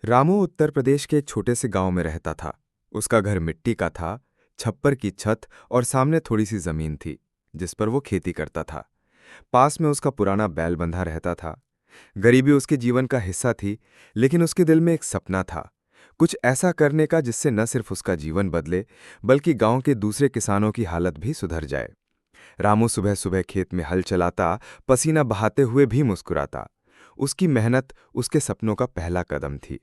रामू उत्तर प्रदेश के एक छोटे से गांव में रहता था। उसका घर मिट्टी का था, छप्पर की छत और सामने थोड़ी सी जमीन थी, जिस पर वो खेती करता था। पास में उसका पुराना बैल बंधा रहता था। गरीबी उसके जीवन का हिस्सा थी, लेकिन उसके दिल में एक सपना था, कुछ ऐसा करने का जिससे न सिर्फ उसका जीवन बदले, बल्कि गांव के दूसरे किसानों की हालत भी सुधर जाए। रामू सुबह सुबह खेत में हल चलाता, पसीना बहाते हुए भी मुस्कुराता। उसकी मेहनत उसके सपनों का पहला कदम थी।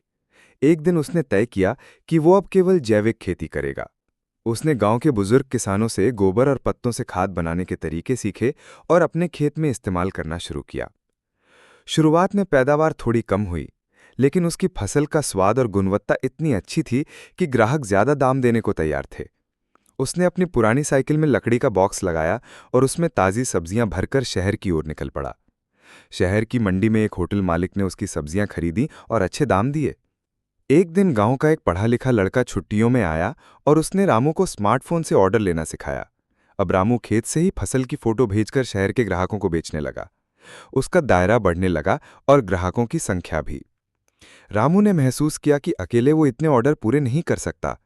एक दिन उसने तय किया कि वो अब केवल जैविक खेती करेगा। उसने गांव के बुजुर्ग किसानों से गोबर और पत्तों से खाद बनाने के तरीके सीखे और अपने खेत में इस्तेमाल करना शुरू किया। शुरुआत में पैदावार थोड़ी कम हुई, लेकिन उसकी फसल का स्वाद और गुणवत्ता इतनी अच्छी थी कि ग्राहक ज्यादा दाम देने को तैयार थे। उसने अपनी पुरानी साइकिल में लकड़ी का बॉक्स लगाया और उसमें ताजी सब्जियां भरकर शहर की ओर निकल पड़ा। शहर की मंडी में एक होटल मालिक ने उसकी सब्जियां खरीदी और अच्छे दाम दिए। एक दिन गांव का एक पढ़ा लिखा लड़का छुट्टियों में आया और उसने रामू को स्मार्टफोन से ऑर्डर लेना सिखाया। अब रामू खेत से ही फसल की फोटो भेजकर शहर के ग्राहकों को बेचने लगा। उसका दायरा बढ़ने लगा और ग्राहकों की संख्या भी। रामू ने महसूस किया कि अकेले वो इतने ऑर्डर पूरे नहीं कर सकता।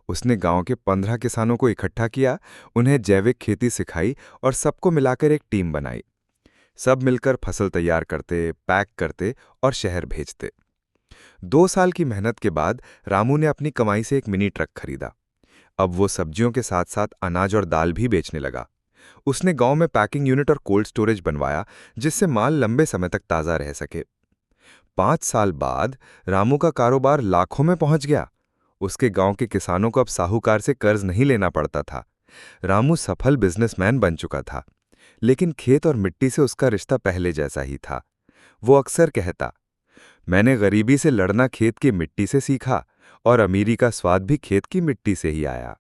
उसने गांव के 15 किसानों को इकट्ठा किया, उन्हें जैविक खेती सिखाई और सबको मिलाकर एक टीम बनाई। सब मिलकर फसल तैयार करते, पैक करते और शहर भेजते। 2 साल की मेहनत के बाद रामू ने अपनी कमाई से एक मिनी ट्रक खरीदा। अब वो सब्जियों के साथ साथ अनाज और दाल भी बेचने लगा। उसने गांव में पैकिंग यूनिट और कोल्ड स्टोरेज बनवाया, जिससे माल लंबे समय तक ताज़ा रह सके। 5 साल बाद रामू का कारोबार लाखों में पहुंच गया। उसके गांव के किसानों को अब साहूकार से कर्ज नहीं लेना पड़ता था। रामू सफल बिजनेसमैन बन चुका था, लेकिन खेत और मिट्टी से उसका रिश्ता पहले जैसा ही था। वो अक्सर कहता, मैंने गरीबी से लड़ना खेत की मिट्टी से सीखा और अमीरी का स्वाद भी खेत की मिट्टी से ही आया।